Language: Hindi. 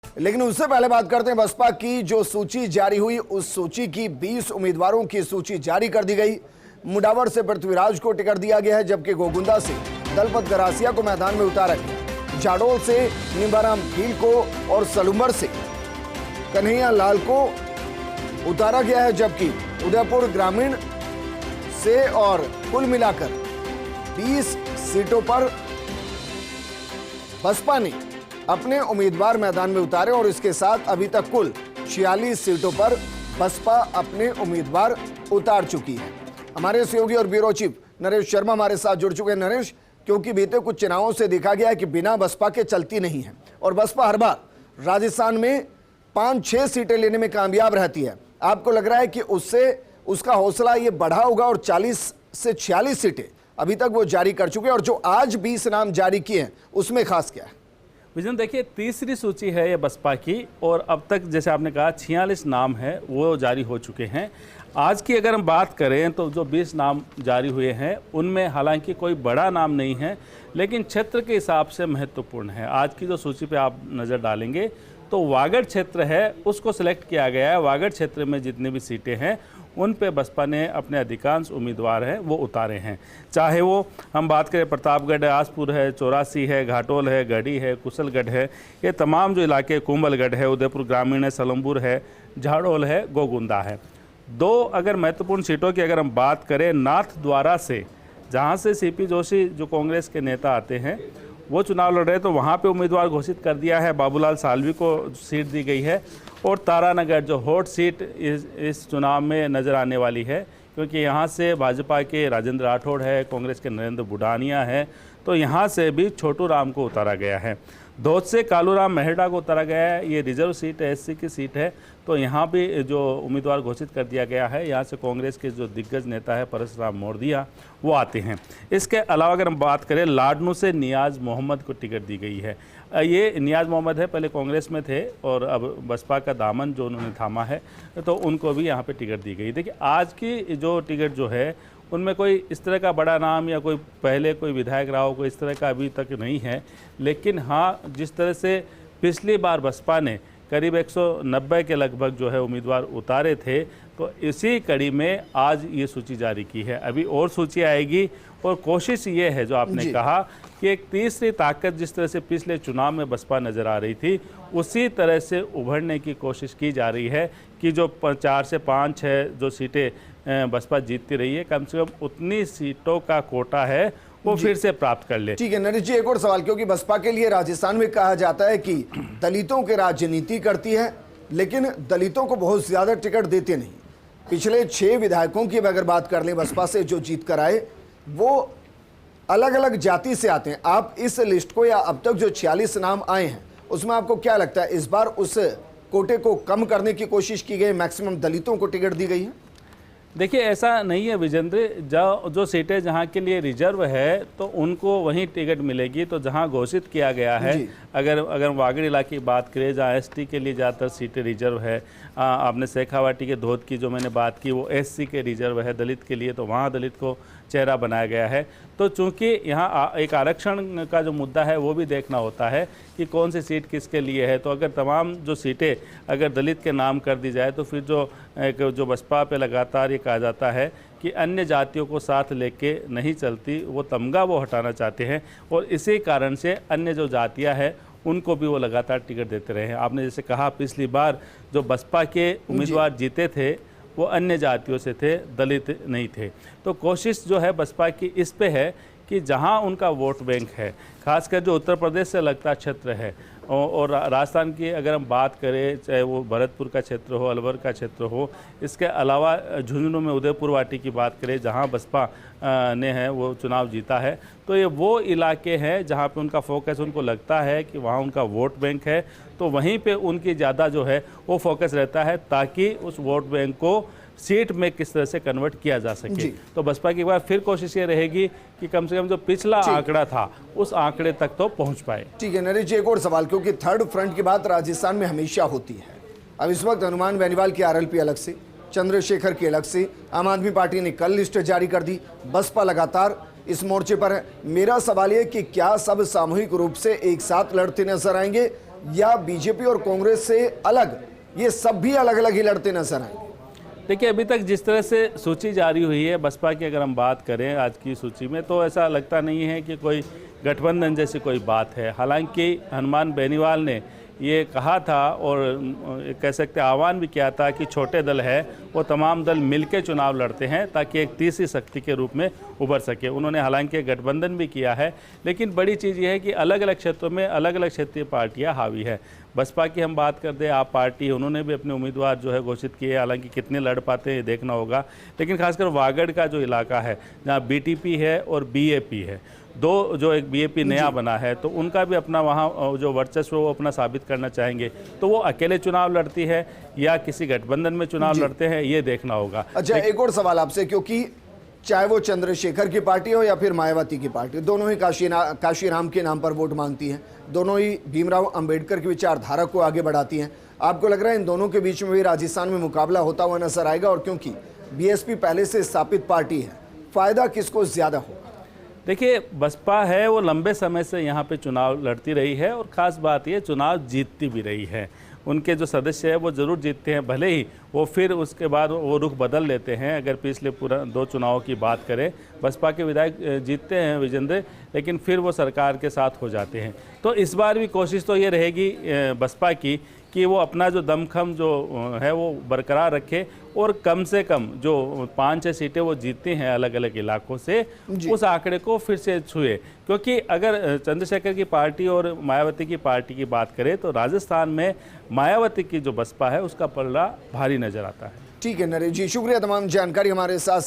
लेकिन उससे पहले बात करते हैं बसपा की। जो सूची जारी हुई, उस सूची की 20 उम्मीदवारों की सूची जारी कर दी गई। मुडावर से पृथ्वीराज को टिकट दिया गया है, जबकि गोगुंदा से दलपत गरासिया को मैदान में उतारा गया। जाडोल से निम्बाराम भील को और सलूमर से कन्हैया लाल को उतारा गया है, जबकि उदयपुर ग्रामीण से और कुल मिलाकर 20 सीटों पर बसपा ने अपने उम्मीदवार मैदान में उतारे और इसके साथ अभी तक कुल 46 सीटों पर बसपा अपने उम्मीदवार उतार चुकी है। हमारे सहयोगी और ब्यूरो चीफ नरेश शर्मा हमारे साथ जुड़ चुके हैं। नरेश, क्योंकि बीते कुछ चुनावों से देखा गया है कि बिना बसपा के चलती नहीं है और बसपा हर बार राजस्थान में 5-6 सीटें लेने में कामयाब रहती है, आपको लग रहा है कि उससे उसका हौसला ये बढ़ा होगा और 40 से 46 सीटें अभी तक वो जारी कर चुके हैं, और जो आज 20 नाम जारी किए हैं उसमें खास क्या है? विजन, देखिए, तीसरी सूची है ये बसपा की और अब तक जैसे आपने कहा 46 नाम है वो जारी हो चुके हैं। आज की अगर हम बात करें तो जो 20 नाम जारी हुए हैं उनमें हालांकि कोई बड़ा नाम नहीं है, लेकिन क्षेत्र के हिसाब से महत्वपूर्ण है। आज की जो सूची पे आप नज़र डालेंगे तो वागड़ क्षेत्र है उसको सिलेक्ट किया गया है। वागड़ क्षेत्र में जितनी भी सीटें हैं उन पे बसपा ने अपने अधिकांश उम्मीदवार हैं वो उतारे हैं। चाहे वो हम बात करें प्रतापगढ़ है, आसपुर है, 84 है, घाटोल है, गढ़ी है, कुशलगढ़ है, ये तमाम जो इलाके, कुंभलगढ़ है, उदयपुर ग्रामीण है, सलमपुर है, झाड़ोल है, गोगुंदा है। दो अगर महत्वपूर्ण सीटों की अगर हम बात करें, नाथ द्वारा से जहाँ से सीपी जोशी जो कांग्रेस के नेता आते हैं वो चुनाव लड़ रहे हैं, तो वहाँ पे उम्मीदवार घोषित कर दिया है, बाबूलाल सालवी को सीट दी गई है। और तारानगर जो हॉट सीट इस चुनाव में नज़र आने वाली है, क्योंकि यहाँ से भाजपा के राजेंद्र राठौड़ है, कांग्रेस के नरेंद्र बुडानिया है, तो यहाँ से भी छोटू राम को उतारा गया है। धौत से कालूराम मेहरा को उतारा गया है, ये रिजर्व सीट है, एससी की सीट है, तो यहाँ भी जो उम्मीदवार घोषित कर दिया गया है, यहाँ से कांग्रेस के जो दिग्गज नेता है परशुराम मोरदिया वो आते हैं। इसके अलावा अगर हम बात करें, लाडनू से नियाज मोहम्मद को टिकट दी गई है। ये नियाज मोहम्मद है, पहले कांग्रेस में थे और अब बसपा का दामन जो उन्होंने थामा है, तो उनको भी यहाँ पे टिकट दी गई। देखिए, आज की जो टिकट जो है उनमें कोई इस तरह का बड़ा नाम या कोई पहले कोई विधायक रहा हो, कोई इस तरह का अभी तक नहीं है। लेकिन हाँ, जिस तरह से पिछली बार बसपा ने करीब 190 के लगभग जो है उम्मीदवार उतारे थे, तो इसी कड़ी में आज ये सूची जारी की है। अभी और सूची आएगी और कोशिश ये है, जो आपने कहा कि एक तीसरी ताकत जिस तरह से पिछले चुनाव में बसपा नज़र आ रही थी, उसी तरह से उभरने की कोशिश की जा रही है कि जो 4 से 5-6 जो सीटें बसपा जीतती रही है, कम से कम उतनी सीटों का कोटा है वो फिर से प्राप्त कर ले। ठीक है नरेश जी, एक और सवाल, क्योंकि बसपा के लिए राजस्थान में कहा जाता है कि दलितों की राजनीति करती है, लेकिन दलितों को बहुत ज्यादा टिकट देते नहीं। पिछले 6 विधायकों की अगर बात कर लें बसपा से जो जीत कर आए, वो अलग अलग जाति से आते हैं। आप इस लिस्ट को, या अब तक जो 46 नाम आए हैं उसमें आपको क्या लगता है, इस बार उस कोटे को कम करने की कोशिश की गई, मैक्सिमम दलितों को टिकट दी गई है? देखिए, ऐसा नहीं है विजेंद्र, जो सीटें जहाँ के लिए रिजर्व है तो उनको वहीं टिकट मिलेगी। तो जहाँ घोषित किया गया है, अगर वागड़ इलाके की बात करें जहाँ एसटी के लिए ज़्यादातर सीटें रिजर्व है, आपने शेखावाटी के धोत की जो मैंने बात की वो एससी के रिजर्व है, दलित के लिए, तो वहाँ दलित को चेहरा बनाया गया है। तो चूंकि यहाँ एक आरक्षण का जो मुद्दा है वो भी देखना होता है कि कौन सी सीट किसके लिए है। तो अगर तमाम जो सीटें अगर दलित के नाम कर दी जाए तो फिर जो बसपा पे लगातार ये कहा जाता है कि अन्य जातियों को साथ लेके नहीं चलती, वो तमगा वो हटाना चाहते हैं, और इसी कारण से अन्य जो जातियाँ हैं उनको भी वो लगातार टिकट देते रहे हैं। आपने जैसे कहा, पिछली बार जो बसपा के उम्मीदवार जीते थे वो अन्य जातियों से थे, दलित नहीं थे। तो कोशिश जो है बसपा की इस पे है कि जहां उनका वोट बैंक है, खासकर जो उत्तर प्रदेश से लगता क्षेत्र है और राजस्थान की अगर हम बात करें, चाहे वो भरतपुर का क्षेत्र हो, अलवर का क्षेत्र हो, इसके अलावा झुंझुनू में उदयपुर वाटी की बात करें जहां बसपा ने है वो चुनाव जीता है, तो ये वो इलाके हैं जहां पे उनका फोकस, उनको लगता है कि वहां उनका वोट बैंक है, तो वहीं पे उनकी ज़्यादा जो है वो फोकस रहता है ताकि उस वोट बैंक को सीट में किस तरह से कन्वर्ट किया जा सके। तो बसपा की बार फिर कोशिश ये रहेगी कि कम से कम जो पिछला आंकड़ा था उस आंकड़े तक तो पहुंच पाए। ठीक है नरेश जी, एक और सवाल, क्योंकि थर्ड फ्रंट की बात राजस्थान में हमेशा होती है। अब इस वक्त हनुमान बेनीवाल की आरएलपी अलग से, चंद्रशेखर की अलग से, आम आदमी पार्टी ने कल लिस्ट जारी कर दी, बसपा लगातार इस मोर्चे पर है। मेरा सवाल ये कि क्या सब सामूहिक रूप से एक साथ लड़ते नजर आएंगे, या बीजेपी और कांग्रेस से अलग ये सब भी अलग अलग ही लड़ते नजर आएंगे? देखिए, अभी तक जिस तरह से सूची जारी हुई है बसपा की, अगर हम बात करें आज की सूची में, तो ऐसा लगता नहीं है कि कोई गठबंधन जैसी कोई बात है। हालांकि हनुमान बेनीवाल ने ये कहा था और कह सकते आह्वान भी किया था कि छोटे दल है वो तमाम दल मिलकर चुनाव लड़ते हैं ताकि एक तीसरी शक्ति के रूप में उभर सके। उन्होंने हालांकि गठबंधन भी किया है, लेकिन बड़ी चीज़ ये है कि अलग अलग क्षेत्रों में अलग अलग क्षेत्रीय पार्टियां हावी है। बसपा की हम बात कर दें, आप पार्टी, उन्होंने भी अपने उम्मीदवार जो है घोषित किए, हालांकि कितने लड़ पाते हैं ये देखना होगा। लेकिन खासकर वागड़ का जो इलाका है जहाँ बीटीपी है और बीएपी है, दो जो एक बीएपी नया बना है, तो उनका भी अपना वहाँ जो वर्चस्व वो अपना साबित करना चाहेंगे। तो वो अकेले चुनाव लड़ती है या किसी गठबंधन में चुनाव लड़ते हैं, ये देखना होगा। अच्छा, एक और सवाल आपसे, क्योंकि चाहे वो चंद्रशेखर की पार्टी हो या फिर मायावती की पार्टी, दोनों ही काशीराम के नाम पर वोट मांगती हैं, दोनों ही भीमराव अंबेडकर की विचारधारा को आगे बढ़ाती हैं। आपको लग रहा है इन दोनों के बीच में भी राजस्थान में मुकाबला होता हुआ नजर आएगा? और क्योंकि बीएसपी पहले से स्थापित पार्टी है, फायदा किसको ज्यादा होगा? देखिए, बसपा है वो लंबे समय से यहाँ पे चुनाव लड़ती रही है और ख़ास बात ये चुनाव जीतती भी रही है। उनके जो सदस्य हैं वो ज़रूर जीतते हैं, भले ही वो फिर उसके बाद वो रुख बदल लेते हैं। अगर पिछले पूरा 2 चुनावों की बात करें, बसपा के विधायक जीतते हैं विजेंद्र, लेकिन फिर वो सरकार के साथ हो जाते हैं। तो इस बार भी कोशिश तो ये रहेगी बसपा की कि वो अपना जो दमखम जो है वो बरकरार रखे और कम से कम जो 5-6 सीटें वो जीतते हैं अलग अलग इलाकों से, उस आंकड़े को फिर से छुए। क्योंकि अगर चंद्रशेखर की पार्टी और मायावती की पार्टी की बात करें तो राजस्थान में मायावती की जो बसपा है उसका पलड़ा भारी नजर आता है। ठीक है नरेश जी, शुक्रिया तमाम जानकारी हमारे साथ